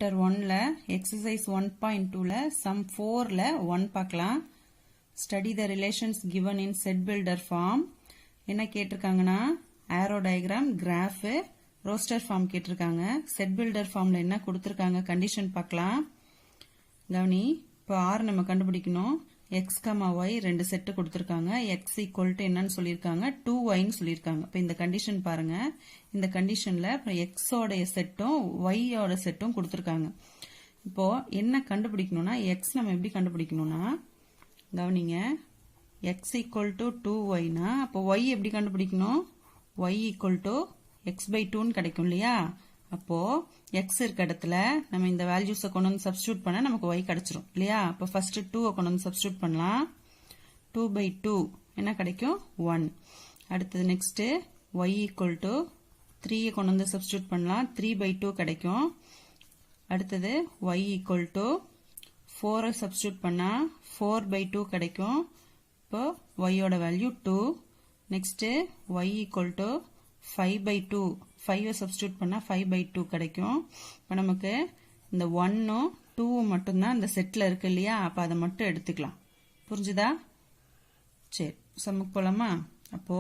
Chapter 1ல exercise 1.2ல sum 4ல 1 பார்க்கலாம். Study the relations given in set builder form. என்ன கேட்டிருக்காங்கன்னா arrow diagram, graph, roster form கேட்டிருக்காங்க. set builder formல என்ன கொடுத்திருக்காங்க condition பார்க்கலாம். கவனி, இப்போ R நம்ம கண்டுபிடிக்கணும். x, y ரெண்டு செட் கொடுத்திருக்காங்க. x equal to என்னன்னு சொல்லியிருக்காங்க 2y ன்னு சொல்லியிருக்காங்க. இப்போ இந்த கண்டிஷன் பாருங்க. இந்த கண்டிஷன்ல x ஓட செட்டும் y ஓட செட்டும் கொடுத்திருக்காங்க. இப்போ என்ன கண்டுபிடிக்கணும்னா x நம்ம எப்படி கண்டுபிடிக்கணும்னா கவனிங்க, x equal to 2y னா அப்போ y எப்படி கண்டுபிடிக்கணும், y equal to x/2 ன்னு கிடைக்கும் இல்லையா. அப்போ x இருக்க இடத்துல நம்ம இந்த வேல்யூஸை கொண்டு வந்து சப்ஸ்டியூட் பண்ணா நமக்கு y கிடைச்சிரும் இல்லையா. அப்போ ஃபர்ஸ்ட் 2 கொண்டு வந்து சப்ஸ்டியூட் பண்ணலாம். 2/2 என்ன கிடைக்கும் 1. அடுத்தது நெக்ஸ்ட் y equal to 3 கொண்டு வந்து சப்ஸ்டியூட் பண்ணலாம். 3/2 கிடைக்கும். அடுத்தது y equal to 4 சப்ஸ்டியூட் பண்ணா 4/2 கிடைக்கும். இப்போ y ஓட value 2. Next y equal to 5/2, 5 substitute பண்ணா 5/2 கிடைக்கும். இப்போ நமக்கு இந்த 1ம் 2ம் மட்டும்தான் இந்த செட்ல இருக்கு இல்லையா. அப்ப அதை மட்டும் எடுத்துக்கலாம். புரிஞ்சுதா? சரி, சம்முக்கு போலாமா. அப்போ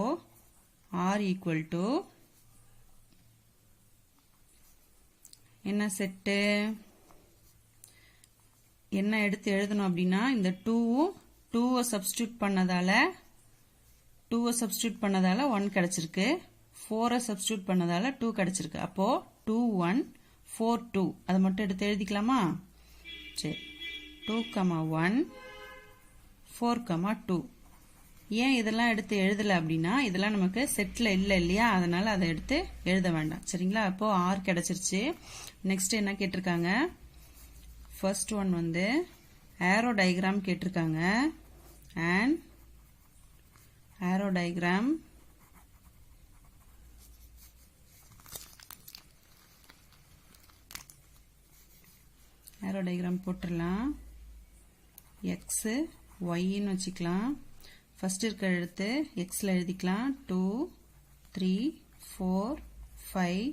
R equal to என்ன செட்டு, என்ன எடுத்து எழுதணும் அப்படின்னா இந்த 2வை சப்ஸ்டியூட் பண்ணதால 1 கிடைச்சிருக்கு. 4 சப்ஸ்டியூட் பண்ணதால 2 கிடைச்சிருக்கு. அப்போ 2 1 4 2 அதை மட்டும் எடுத்து எழுதிக்கலாமா. சரி, 2, 1 4, 2. ஏன் இதெல்லாம் எடுத்து எழுதல அப்படின்னா இதெல்லாம் நமக்கு செட்ல இல்ல இல்லையா, அதனால அதை எடுத்து எழுத வேண்டாம். சரிங்களா. அப்போ R கிடைச்சிருச்சு. நெக்ஸ்ட் என்ன கேட்டிருக்காங்க, ஃபர்ஸ்ட் ஒன் வந்து arrow diagram கேட்டிருக்காங்க. and arrow diagram போட்டுடலாம். x y ன்னு வச்சுக்கலாம். ஃபர்ஸ்ட் இருக்கிற எடுத்து xல எழுதிக்கலாம். 2 3 4 5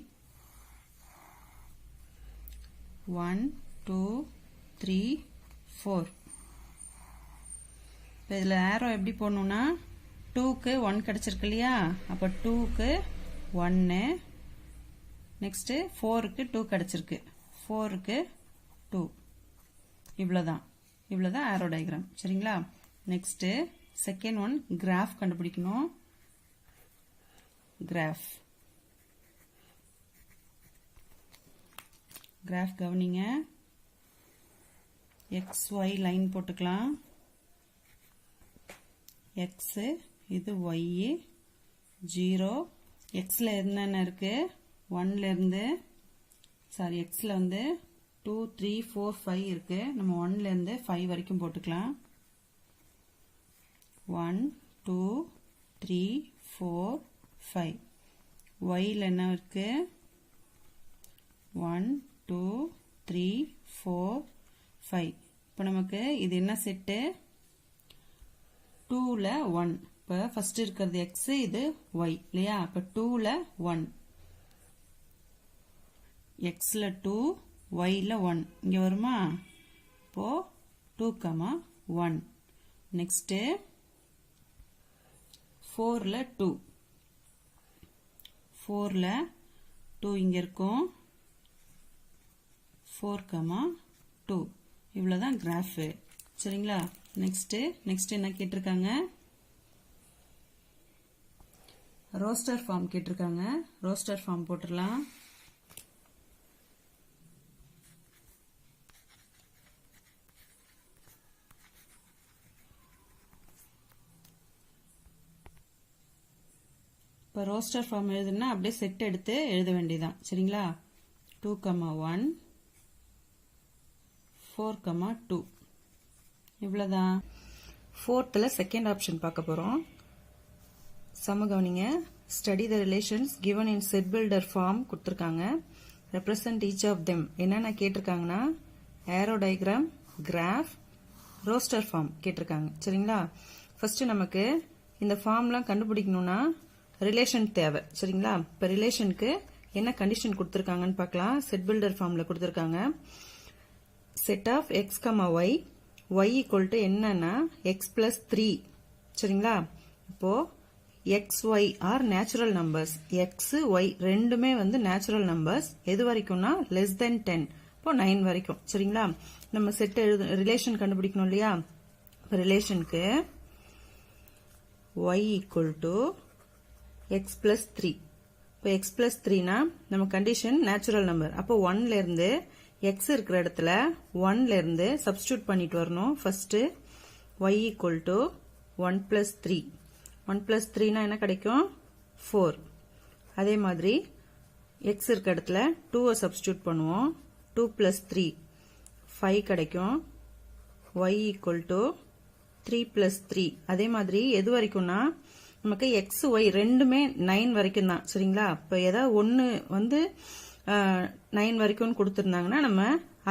1 2 3 4. இப்போ இதில் arrow எப்படி போடணும்னா 2க்கு 1 கிடைச்சிருக்கு இல்லையா. அப்போ 2க்கு 1, நெக்ஸ்ட் 4க்கு 2 கிடைச்சிருக்கு, 4க்கு 2. இவ்வளவுதான் arrow diagram. சரிங்களா. நெக்ஸ்ட் செகண்ட் ஒன் கிராஃப் கண்டுபிடிக்கணும். கிராஃப் கவனிங்க, XY லைன் போட்டுக்கலாம். X இது Y 0. Xல என்னென்ன இருக்கு, 1ல இருந்து Xல வந்து 2 3 4 5 இருக்கு. நம்ம 1ல இருந்து 5 வரைக்கும் போட்டுக்கலாம். 1 2 3 4 5. Yல என்ன இருக்கு, 1 2 3 4 5. இப்போ நமக்கு இது என்ன செட்டு, 2ல 1. இப்போ ஃபர்ஸ்ட் இருக்கிறது x, இது y இல்லையா. அப்ப 2ல 1, xல 2 yல 1 இங்க வருமா. இப்போ 2, 1. நெக்ஸ்ட் 4ல 2, 4ல 2 இங்க இருக்கும். 4, 2. இவ்வளவுதான் கிராஃப். சரிங்களா. நெக்ஸ்ட் என்ன கேட்டிருக்காங்க, ரோஸ்டர் ஃபார்ம் கேட்டிருக்காங்க. ரோஸ்டர் ஃபார்ம் போட்டுடலாம். இப்போ ரோஸ்டர் ஃபார்ம் எழுதுனா அப்படியே செட் எடுத்து எழுத வேண்டியதான். சரிங்களா. 2, 1 4, 2. இவ்வளவுதான். ஃபோர்த்தில் செகண்ட் ஆப்ஷன் பார்க்க போறோம். கவனிங்க, study the relations given in set builder form கொடுத்துருக்காங்க. ரெப்ரசன்ட் ஈச் ஆஃப் தெம் என்னென்ன கேட்டிருக்காங்கன்னா arrow diagram, graph, roster form கேட்டிருக்காங்க. சரிங்களா. ஃபர்ஸ்ட் நமக்கு இந்த ஃபார்ம்லாம் கண்டுபிடிக்கணும்னா ரிலேஷன் தேவை. சரிங்களா. இப்போ ரிலேஷனுக்கு என்ன கண்டிஷன் கொடுத்துருக்காங்கன்னு பார்க்கலாம். செட் பில்டர் ஃபார்ம்ல கொடுத்துருக்காங்க. Set of X comma Y, Y equal to என்னன்னா எக்ஸ் பிளஸ் 3. சரிங்களா? இப்போ X Y are natural numbers. X Y ரெண்டுமே வந்து நேச்சுரல் நம்பர்ஸ். எது வரைக்கும்னா லெஸ் தென் 10. இப்போ 9 வரைக்கும். சரிங்களா? நம்ம செட் ரிலேஷன் கண்டுபிடிக்கணும் இல்லையா? இப்போ ரிலேஷனுக்கு y equal to X plus 3. இப்போ எக்ஸ் பிளஸ் 3னா நம்ம கண்டிஷன் நேச்சுரல் நம்பர். அப்போ 1ல இருந்து எக்ஸ் இருக்கிற இடத்துல 1ல இருந்து சப்ஸ்டியூட் பண்ணிட்டு வரணும். First y equal to 1 plus 3. 1 plus 3னா என்ன கிடைக்கும்? 4. அதே மாதிரி எக்ஸ் இருக்க இடத்துல 2 சப்ஸ்டியூட் பண்ணுவோம். 2 பிளஸ் 3 5 கிடைக்கும். y equal to 3 plus 3. அதே மாதிரி எது வரைக்கும்னா நமக்கு எக்ஸ் ஒய் ரெண்டுமே 9 வரைக்கும் தான். சரிங்களா? இப்போ ஏதாவது ஒன்று வந்து 9 வரைக்கும் கொடுத்துருந்தாங்கன்னா நம்ம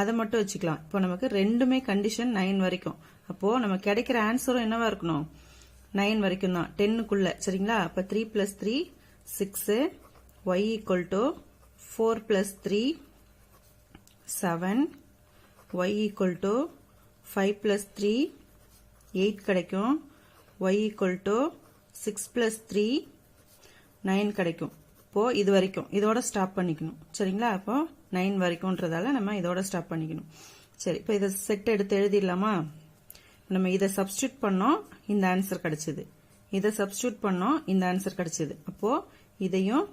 அதை மட்டும் வச்சுக்கலாம். இப்போ நமக்கு ரெண்டுமே கண்டிஷன் 9 வரைக்கும். அப்போ நம்ம கிடைக்கிற ஆன்சரும் என்னவா இருக்கணும்? 9 வரைக்கும் தான், 10க்குள்ள. சரிங்களா? அப்ப 3 plus 3 6. y equal to 4 plus 3 7. y equal to 5 plus 3 8 கிடைக்கும். y ஈக்குவல் டு 6 பிளஸ் 3 9 கிடைக்கும். இப்போ இது வரைக்கும் இதோட ஸ்டாப் பண்ணிக்கணும். சரிங்களா? அப்போ 9 வரைக்கும்ன்றதால நம்ம இதோட ஸ்டாப் பண்ணிக்கணும். சரி, இப்போ இதை செட் எடுத்து எழுதிடலாமா? நம்ம இதை சப்ஸ்டியூட் பண்ணோம், இந்த ஆன்சர் கிடைச்சது. இதை சப்ஸ்டியூட் பண்ணோம், இந்த ஆன்சர் கிடைச்சது. அப்போ இதையும்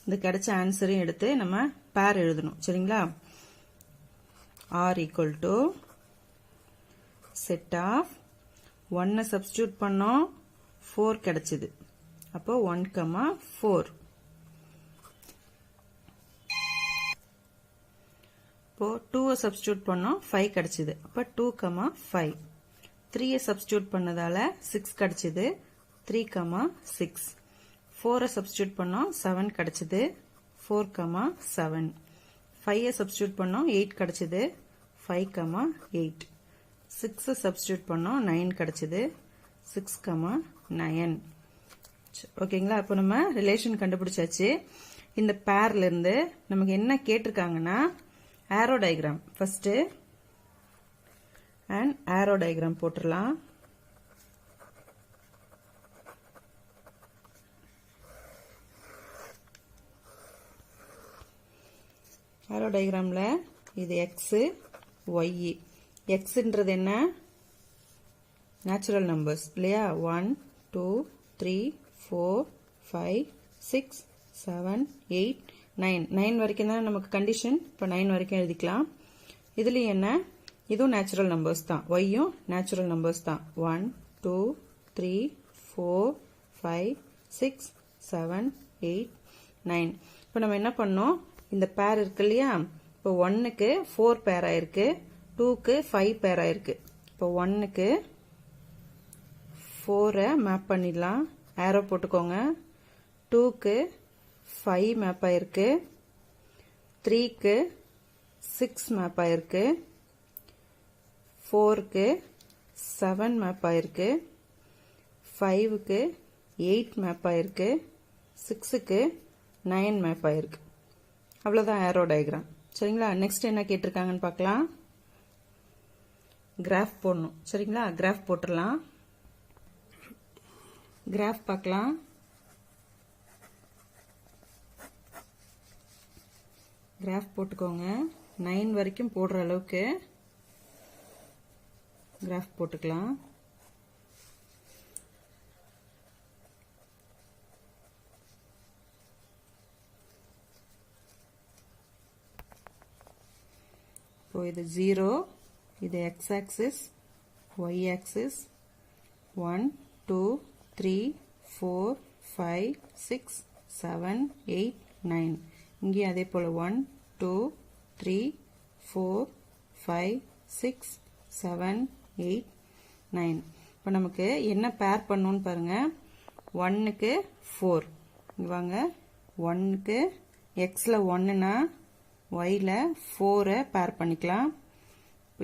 இந்த கிடைச்ச ஆன்சரையும் எடுத்து நம்ம பேர் எழுதணும். சரிங்களா? r equal to set of 1 substitute பண்ணோம், 4 கிடைச்சது. அப்போ 1, 4. இப்போ 2 சப்ஸ்டியூட் பண்ணோம், 5 கிடைச்சது. அப்போ 2, 5. 3 சப்ஸ்டியூட் பண்ணதால 6 கிடைச்சது. 3, 6. 4 சப்ஸ்டியூட் பண்ணோம், 7 கிடைச்சது. 4, 7. 5 சப்ஸ்டியூட் பண்ணோம், 8 கிடைச்சது. 5, 8. 6 சப்ஸ்டியூட் பண்ணோம், 9 கிடைச்சது. 6, 9. ஓகேங்களா? இப்போ நம்ம ரிலேஷன் கண்டுபிடிச்சாச்சு. இந்த பேர்ல இருந்து நமக்கு என்ன கேட்டிருக்காங்கன்னா arrow diagram. First and arrow diagram போட்டுடலாம். ஆரோ டயக்ராம்ல இது எக்ஸ் ஒய். எக்ஸ்ன்றது என்ன? நேச்சுரல் நம்பர்ஸ் இல்லையா? 1 2 3 4 5 6 7 8 9. 9 வரைக்கும் தான் நமக்கு கண்டிஷன். இப்போ 9 வரைக்கும் எழுதிக்கலாம். இதுலயும் என்ன? இதுவும் நேச்சுரல் நம்பர்ஸ் தான். ஒய்யும் நேச்சுரல் நம்பர்ஸ் தான். 1 2 3 4 5 6 7 8 9. இப்போ நம்ம என்ன பண்ணோம்? இந்த பேர் இருக்கு இல்லையா? இப்போ 1க்கு 4 பேர் ஆயிருக்கு, 2க்கு 5 பேர் ஆயிருக்கு. இப்போ 1க்கு 4 மேப் பண்ணிடலாம். ஆரோ போட்டுக்கோங்க. 2க்கு 5 மேப் ஆயிருக்கு, 3க்கு 6 மேப் ஆயிருக்கு, 4க்கு 7 மேப் ஆயிருக்கு, 5க்கு 8 மேப் ஆயிருக்கு, 6க்கு 9 மேப் ஆயிருக்கு. அவ்வளவுதான் ஆரோ டயக்ராம். சரிங்களா? நெக்ஸ்ட் என்ன கேட்டிருக்காங்கன்னு பார்க்கலாம். கிராஃப் போடணும். சரிங்களா? கிராஃப் போட்டுடலாம். கிராஃப் பார்க்கலாம். கிராஃப் போட்டுக்கோங்க. 9 வரைக்கும் போடுற அளவுக்கு கிராஃப் போட்டுக்கலாம். இப்போ இது 0, இது x axis, y axis. 1 2 3 4 5 6 7 8 9. இங்கே அதே போல 1 2 3 4 5 6 7 8 9. இப்போ நமக்கு என்ன பேர் பண்ணணும்னு பாருங்க. 1க்கு 4 வாங்க. 1க்கு xல 1னா yல 4 பேர் பண்ணிக்கலாம்.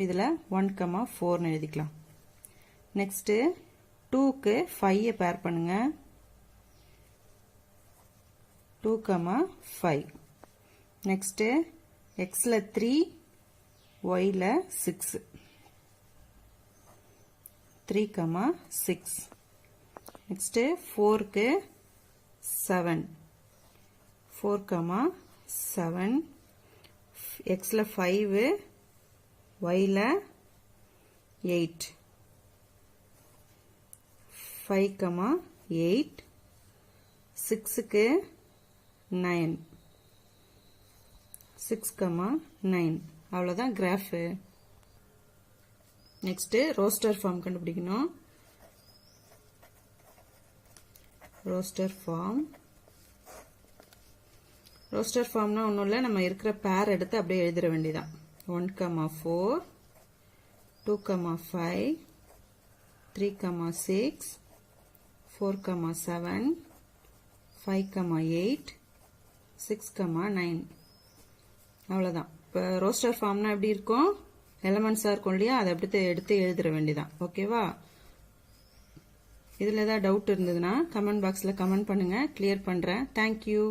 இதுல 1, 4 எழுதிக்கலாம். நெக்ஸ்ட் 2க்கு 5 பேர் பண்ணுங்க. 2, 5. நெக்ஸ்ட் எக்ஸ்ல 3 ஒய்ல 6 3, 6 நெக்ஸ்ட் 4க்கு 7 4, 7 எக்ஸ்ல 5 ஒய்ல 8 5, 8 6க்கு 9 6, 9 அவ்வளவுதான் கிராஃப். நெக்ஸ்ட் ரோஸ்டர் ஃபார்ம் கண்டுபிடிக்கணும். ரோஸ்டர் ஃபார்ம்னா ஒன்றும் இல்லை, நம்ம இருக்கிற பேர் எடுத்து அப்படியே எழுதிட வேண்டியதான். 1, 4 2, 5 3, 6 4, 7 5, 8 6, 9 அவ்வளோதான். இப்போ ரோஸ்டர் ஃபார்ம்னா எப்படி இருக்கும், எலமெண்ட்ஸாக இருக்கும் இல்லையா, அதை அப்படி எடுத்து எழுதிட வேண்டியதான். ஓகேவா? இதில் ஏதாவது டவுட் இருந்ததுன்னா கமெண்ட் பாக்ஸில் கமெண்ட் பண்ணுங்கள், கிளியர் பண்ணுறேன். தேங்க்யூ.